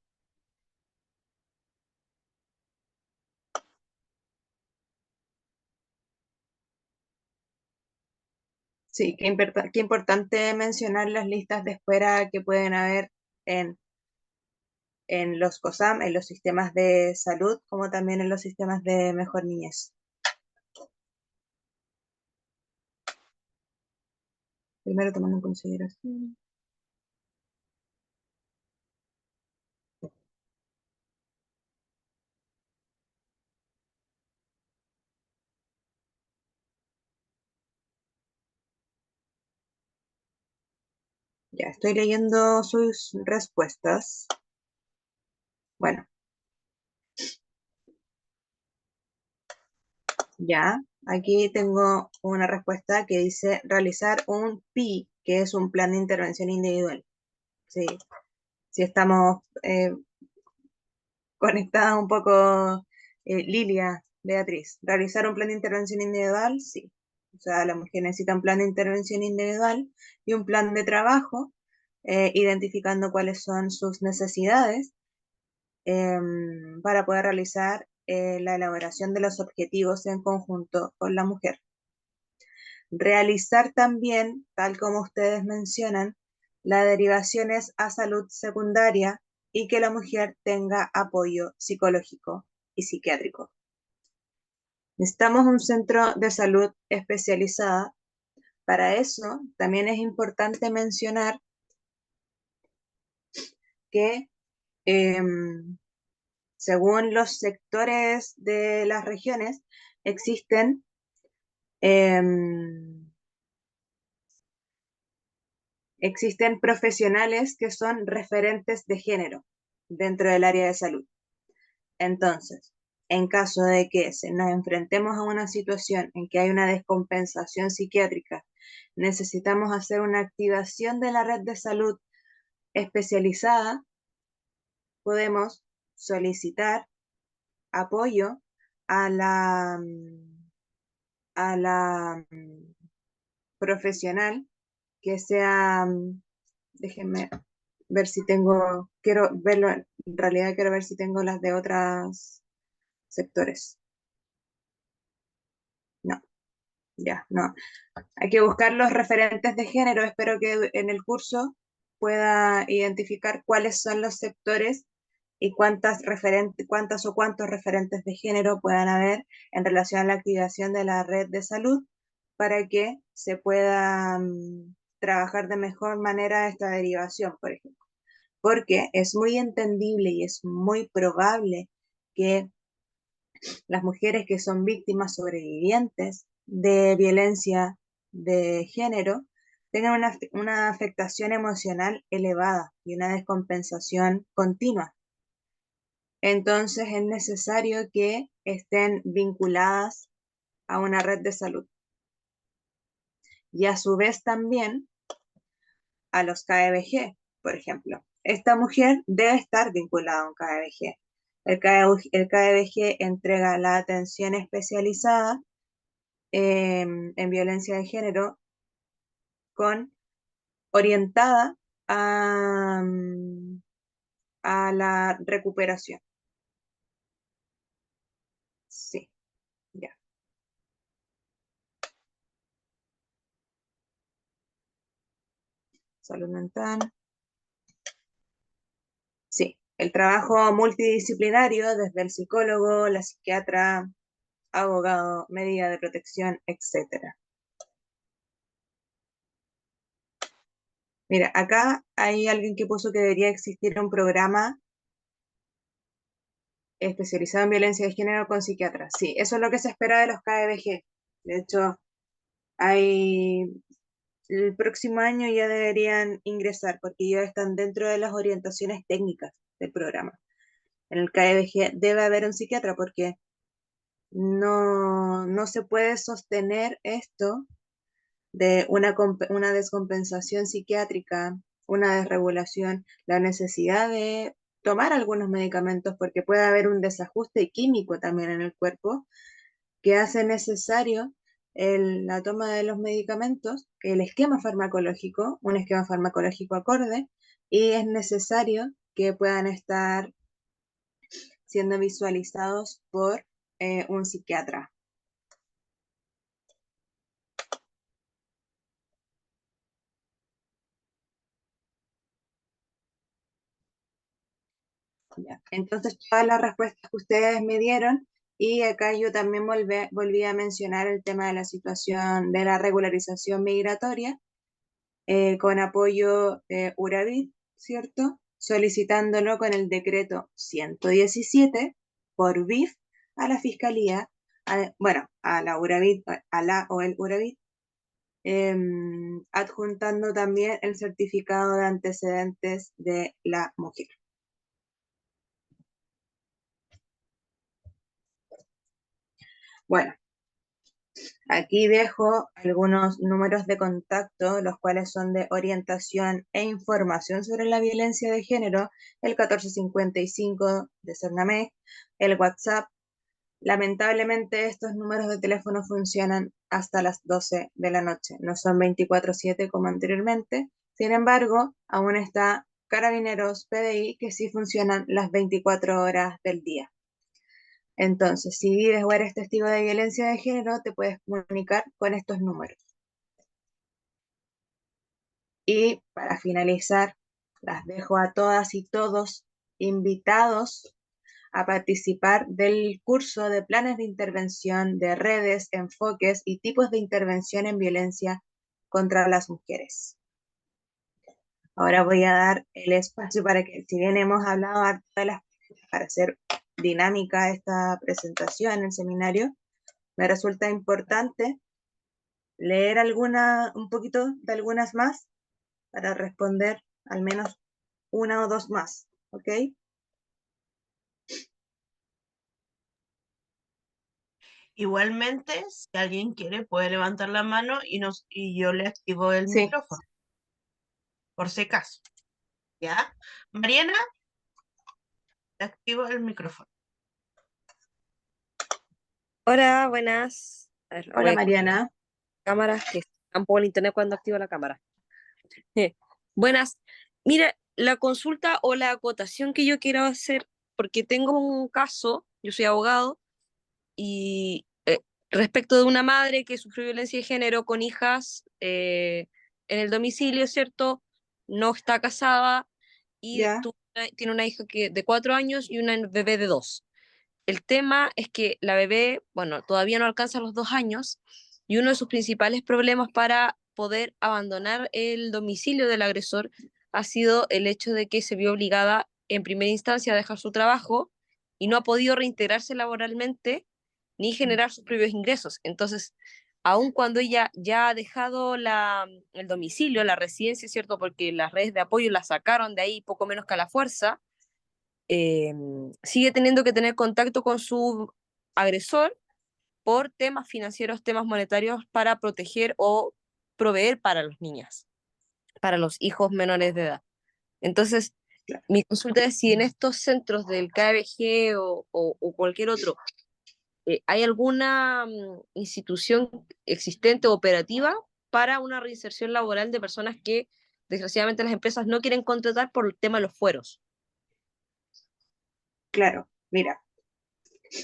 Sí, qué importante mencionar las listas de espera que pueden haber en, en los COSAM, en los sistemas de salud, como también en los sistemas de mejor niñez. Primero tomando en consideración. Ya, estoy leyendo sus respuestas. Bueno, ya, aquí tengo una respuesta que dice realizar un PI, que es un plan de intervención individual. Sí, si estamos conectadas un poco, Lilia, Beatriz. Realizar un plan de intervención individual, sí. O sea, la mujer necesita un plan de intervención individual y un plan de trabajo, identificando cuáles son sus necesidades para poder realizar la elaboración de los objetivos en conjunto con la mujer. Realizar también, tal como ustedes mencionan, las derivaciones a salud secundaria y que la mujer tenga apoyo psicológico y psiquiátrico. Necesitamos un centro de salud especializada. Para eso, también es importante mencionar que según los sectores de las regiones, existen existen profesionales que son referentes de género dentro del área de salud. Entonces, en caso de que nos enfrentemos a una situación en que hay una descompensación psiquiátrica, necesitamos hacer una activación de la red de salud especializada, podemos solicitar apoyo a la profesional que sea, déjenme ver si tengo, quiero verlo, en realidad quiero ver si tengo las de otros sectores. No, ya, no. Hay que buscar los referentes de género. Espero que en el curso pueda identificar cuáles son los sectores y cuántas o cuántos referentes de género puedan haber en relación a la activación de la red de salud para que se pueda trabajar de mejor manera esta derivación, por ejemplo. Porque es muy entendible y es muy probable que las mujeres que son víctimas sobrevivientes de violencia de género tengan una afectación emocional elevada y una descompensación continua. Entonces es necesario que estén vinculadas a una red de salud y a su vez también a los KBG, por ejemplo. Esta mujer debe estar vinculada a un KBG. El KBG entrega la atención especializada en violencia de género con orientada a la recuperación. Sí, ya. Salud mental. Sí, el trabajo multidisciplinario desde el psicólogo, la psiquiatra, abogado, medida de protección, etcétera. Mira, acá hay alguien que puso que debería existir un programa especializado en violencia de género con psiquiatras. Sí, eso es lo que se espera de los KBG. De hecho, hay el próximo año ya deberían ingresar porque ya están dentro de las orientaciones técnicas del programa. En el KBG debe haber un psiquiatra porque no se puede sostener esto de una descompensación psiquiátrica, una desregulación, la necesidad de tomar algunos medicamentos porque puede haber un desajuste químico también en el cuerpo que hace necesario la toma de los medicamentos, el esquema farmacológico, un esquema farmacológico acorde, y es necesario que puedan estar siendo visualizados por un psiquiatra. Ya. Entonces, todas las respuestas que ustedes me dieron, y acá yo también volví a mencionar el tema de la situación de la regularización migratoria, con apoyo de URAVID, ¿cierto? Solicitándolo con el decreto 117 por BIF a la Fiscalía, bueno, a la URAVID, a la o el URAVID, adjuntando también el certificado de antecedentes de la mujer. Bueno, aquí dejo algunos números de contacto, los cuales son de orientación e información sobre la violencia de género, el 1455 de Cernamec, el WhatsApp. Lamentablemente estos números de teléfono funcionan hasta las 12 de la noche, no son 24/7 como anteriormente. Sin embargo, aún está Carabineros, PDI, que sí funcionan las 24 horas del día. Entonces, si vives o eres testigo de violencia de género, te puedes comunicar con estos números. Y para finalizar, las dejo a todas y todos invitados a participar del curso de planes de intervención, de redes, enfoques y tipos de intervención en violencia contra las mujeres. Ahora voy a dar el espacio para que, si bien hemos hablado harto de las para hacer dinámica esta presentación, el seminario, me resulta importante leer un poquito de algunas más para responder al menos una o dos más, ¿ok? Igualmente, si alguien quiere, puede levantar la mano y yo le activo el Sí. micrófono, por si acaso. ¿Ya? Mariana, te activo el micrófono. Hola, buenas. A ver, voy Hola a Mariana. cámaras que están por el internet cuando activo la cámara. Buenas. Mira, la consulta o la acotación que yo quiero hacer, porque tengo un caso, yo soy abogado, y respecto de una madre que sufrió violencia de género con hijas en el domicilio, ¿cierto? No está casada y Ya, tiene una hija de 4 años y una bebé de 2. El tema es que la bebé, bueno, todavía no alcanza los 2 años y uno de sus principales problemas para poder abandonar el domicilio del agresor ha sido el hecho de que se vio obligada en primera instancia a dejar su trabajo y no ha podido reintegrarse laboralmente ni generar sus propios ingresos. Entonces, aun cuando ella ya ha dejado el domicilio, la residencia, ¿cierto? Porque las redes de apoyo la sacaron de ahí poco menos que a la fuerza, eh, sigue teniendo que tener contacto con su agresor por temas financieros, temas monetarios para proteger o proveer para las niñas, para los hijos menores de edad. Entonces, claro. mi consulta es si en estos centros del KBG o cualquier otro, ¿hay alguna institución existente o operativa para una reinserción laboral de personas que desgraciadamente las empresas no quieren contratar por el tema de los fueros? Claro, mira,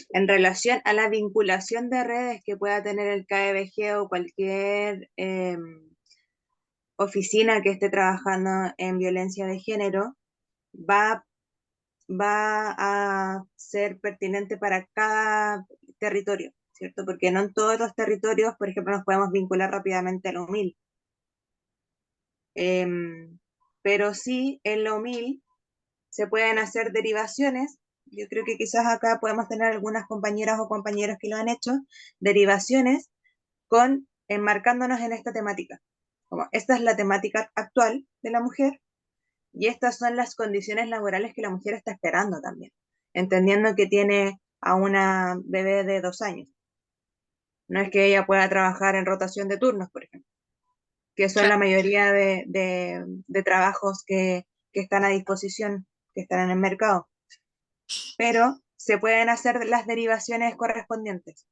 en relación a la vinculación de redes que pueda tener el KBG o cualquier oficina que esté trabajando en violencia de género, va, va a ser pertinente para cada territorio, ¿cierto? Porque no en todos los territorios, por ejemplo, nos podemos vincular rápidamente a la UMIL. Pero sí, en la UMIL se pueden hacer derivaciones. Yo creo que quizás acá podemos tener algunas compañeras o compañeros que lo han hecho, derivaciones con enmarcándonos en esta temática. Como esta es la temática actual de la mujer y estas son las condiciones laborales que la mujer está esperando también, entendiendo que tiene a una bebé de 2 años. No es que ella pueda trabajar en rotación de turnos, por ejemplo, que son la Claro. mayoría de trabajos que están a disposición, que están en el mercado, pero se pueden hacer las derivaciones correspondientes.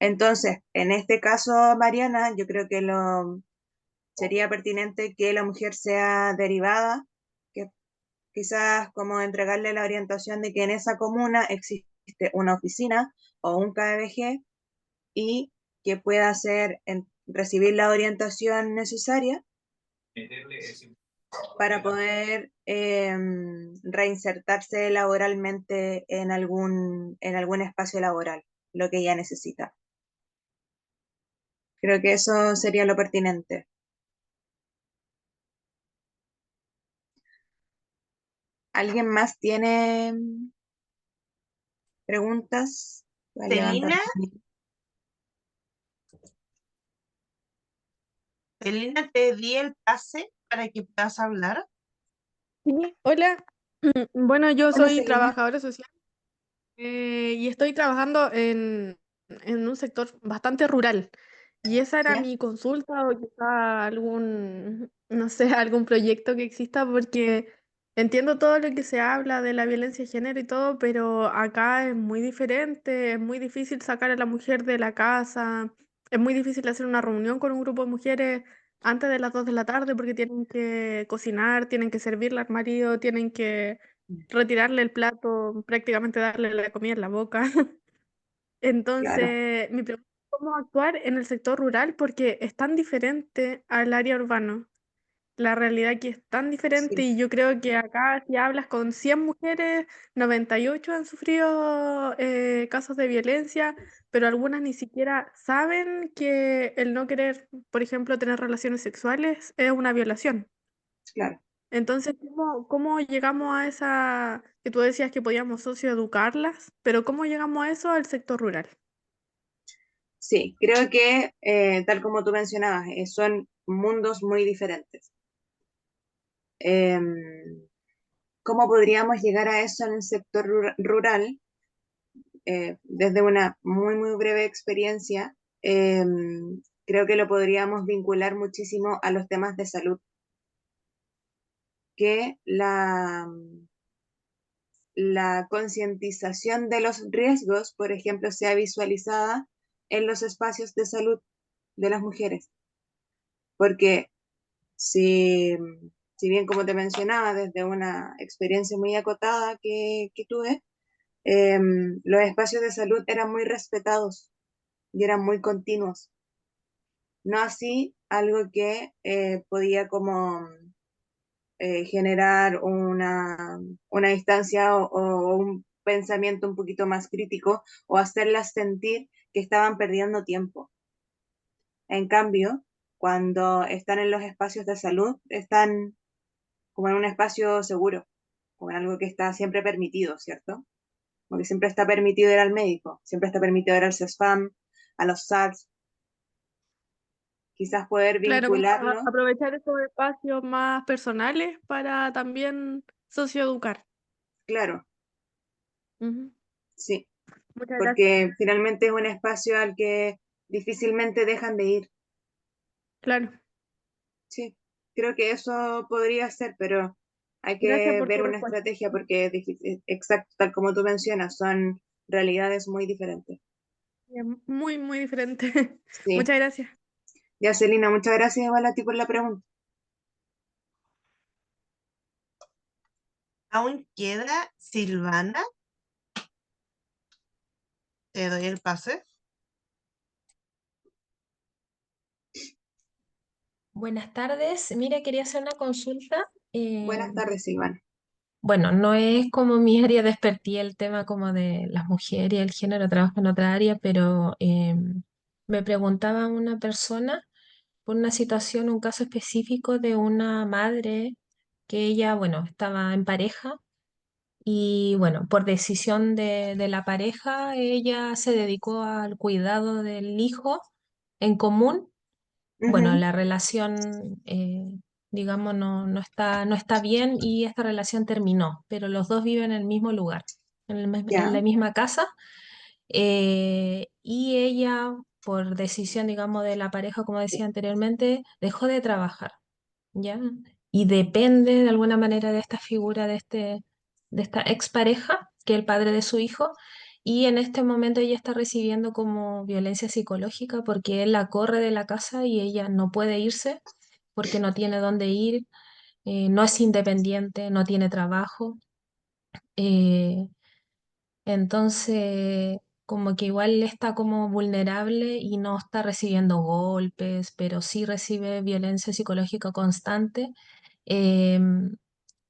Entonces, en este caso, Mariana, yo creo que sería pertinente que la mujer sea derivada, que quizás como entregarle la orientación de que en esa comuna existe una oficina o un KBG y que pueda recibir la orientación necesaria para poder reinsertarse laboralmente en algún espacio laboral, lo que ella necesita. Creo que eso sería lo pertinente. ¿Alguien más tiene preguntas? Voy a levantar. Celina, Celina, te di el pase para que puedas hablar. Sí, hola. Bueno, yo Hola, soy Celina. trabajadora social y estoy trabajando en un sector bastante rural. Y esa era ¿Ya? mi consulta o quizá algún, no sé, algún proyecto que exista porque entiendo todo lo que se habla de la violencia de género y todo, pero acá es muy diferente, es muy difícil sacar a la mujer de la casa, es muy difícil hacer una reunión con un grupo de mujeres antes de las 2 de la tarde porque tienen que cocinar, tienen que servirle al marido, tienen que retirarle el plato, prácticamente darle la comida en la boca. Claro, Entonces, mi pregunta es cómo actuar en el sector rural porque es tan diferente al área urbana. La realidad aquí es tan diferente sí, y yo creo que acá si hablas con 100 mujeres, 98 han sufrido casos de violencia, pero algunas ni siquiera saben que el no querer, por ejemplo, tener relaciones sexuales es una violación. claro. Entonces, ¿cómo llegamos a esa, que tú decías que podíamos socioeducarlas, pero cómo llegamos a eso al sector rural? Sí, creo que, tal como tú mencionabas, son mundos muy diferentes. Em, ¿Cómo podríamos llegar a eso en el sector rural? desde una muy, muy breve experiencia, creo que lo podríamos vincular muchísimo a los temas de salud, que la concientización de los riesgos, por ejemplo, sea visualizada en los espacios de salud de las mujeres. Porque si, si bien, como te mencionaba, desde una experiencia muy acotada que tuve, los espacios de salud eran muy respetados y eran muy continuos. No así algo que podía como generar una distancia o un pensamiento un poquito más crítico o hacerlas sentir que estaban perdiendo tiempo. En cambio, cuando están en los espacios de salud, están como en un espacio seguro, como en algo que está siempre permitido, ¿cierto? Porque siempre está permitido ir al médico, siempre está permitido ir al CESFAM, a los SATS, quizás poder Claro, como vincularlo, aprovechar esos espacios más personales para también socioeducar. claro, Ujú. sí, Muchas gracias. porque finalmente es un espacio al que difícilmente dejan de ir. Claro, Sí, creo que eso podría ser, pero hay gracias que por ver tu una respuesta. estrategia porque es difícil, exacto, tal como tú mencionas, son realidades muy diferentes. Es muy, muy diferente. Sí, Muchas gracias. ya Celina, muchas gracias igual a ti por la pregunta. Aún queda Silvana, te doy el pase. Buenas tardes. Mira, quería hacer una consulta. Buenas tardes, Silvana. Bueno, no es como mi área de expertise el tema como de las mujeres y el género, trabajo en otra área, pero me preguntaba una persona por una situación, un caso específico de una madre que ella, bueno, estaba en pareja y bueno, por decisión de la pareja, ella se dedicó al cuidado del hijo en común. Bueno, Ujú, la relación, digamos, no está bien y esta relación terminó, pero los dos viven en el mismo lugar, en ya, la misma casa, y ella, por decisión, digamos, de la pareja, como decía anteriormente, dejó de trabajar, ¿ya? Y depende de alguna manera de esta figura, de esta expareja, que es el padre de su hijo, y en este momento ella está recibiendo como violencia psicológica porque él la corre de la casa y ella no puede irse porque no tiene dónde ir, no es independiente, no tiene trabajo. eh, entonces, como que igual está como vulnerable y no está recibiendo golpes, pero sí recibe violencia psicológica constante, em,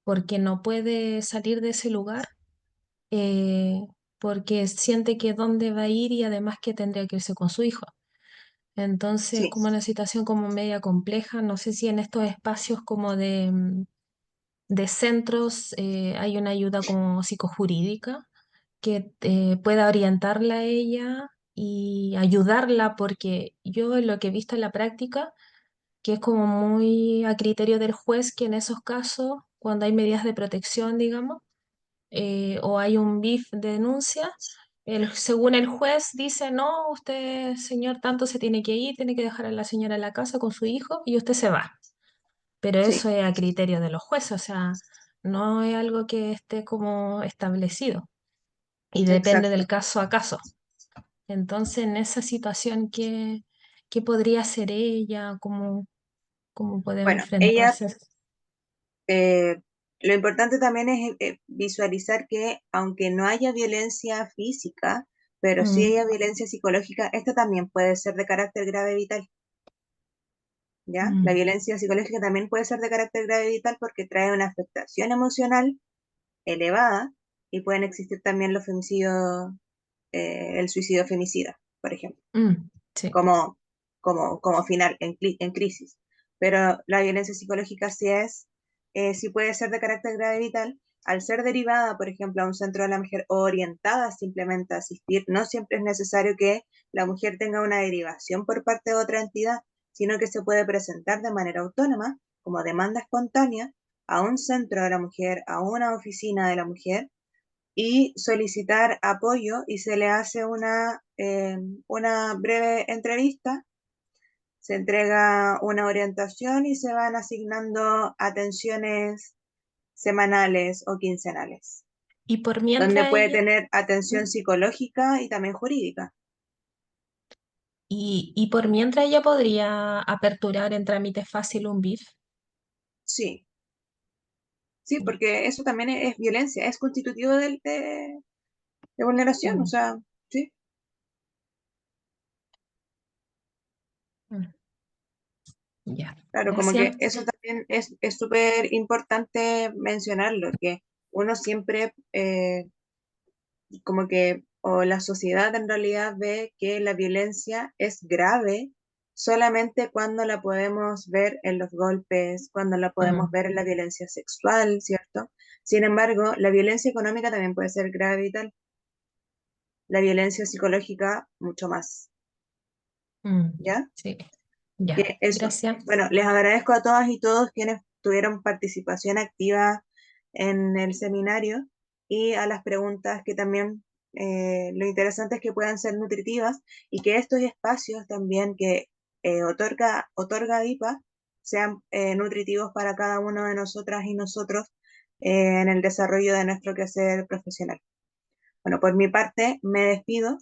porque no puede salir de ese lugar, eh, porque siente que dónde va a ir y además que tendría que irse con su hijo. Entonces, sí, como una situación como media compleja, no sé si en estos espacios como de centros hay una ayuda como psicojurídica que pueda orientarla a ella y ayudarla, porque yo en lo que he visto en la práctica, que es como muy a criterio del juez, que en esos casos, cuando hay medidas de protección, digamos, o hay un BIF de denuncia, según el juez dice, no, usted, señor, tanto se tiene que ir, tiene que dejar a la señora en la casa con su hijo y usted se va. Pero sí, eso es a criterio de los jueces, o sea, no es algo que esté como establecido y depende exacto. del caso a caso. Entonces, en esa situación, ¿qué podría hacer ella? ¿Cómo puede Bueno, ella, enfrentarse? eh, lo importante también es visualizar que aunque no haya violencia física, pero sí Mm, haya violencia psicológica, esta también puede ser de carácter grave vital. ¿Ya? La mm, violencia psicológica también puede ser de carácter grave y vital porque trae una afectación emocional elevada y pueden existir también los femicidios, el suicidio femicida, por ejemplo, sí. como, como final en crisis. Pero la violencia psicológica sí puede ser de carácter grave y vital. Al ser derivada, por ejemplo, a un centro de la mujer o orientada simplemente a asistir, no siempre es necesario que la mujer tenga una derivación por parte de otra entidad, sino que se puede presentar de manera autónoma, como demanda espontánea, a un centro de la mujer, a una oficina de la mujer, y solicitar apoyo y se le hace una breve entrevista, se entrega una orientación y se van asignando atenciones semanales o quincenales, Y por donde mientras puede ella, tener atención psicológica y también jurídica. y por mientras ella podría aperturar en trámite fácil un BIF. Sí, sí, porque eso también es violencia, es constitutivo de vulneración, o Mm, sea, sí. mm, Ya, Claro, como gracias. que eso también es súper importante mencionarlo, que uno siempre como que, o la sociedad en realidad ve que la violencia es grave solamente cuando la podemos ver en los golpes, cuando la podemos Mm, ver en la violencia sexual, ¿cierto? Sin embargo, la violencia económica también puede ser grave y tal, la violencia psicológica mucho más, mm, ¿ya? sí, Así ya, que eso. gracias. Bueno, les agradezco a todas y todos quienes tuvieron participación activa en el seminario y a las preguntas que también lo interesante es que puedan ser nutritivas y que estos espacios también que otorga DIPA sean nutritivos para cada uno de nosotras y nosotros en el desarrollo de nuestro quehacer profesional. Bueno, por mi parte me despido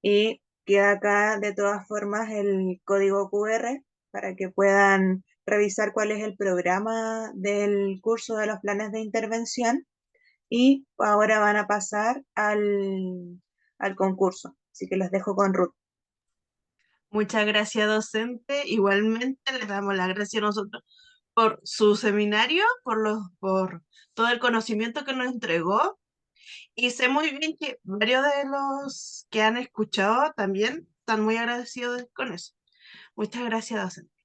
y queda acá de todas formas el código QR para que puedan revisar cuál es el programa del curso de los planes de intervención y ahora van a pasar al concurso. Así que los dejo con Ruth. Muchas gracias, docente. Igualmente le damos las gracias a nosotros por su seminario, por todo el conocimiento que nos entregó. Y sé muy bien que varios de los que han escuchado también están muy agradecidos con eso. Muchas gracias, docente.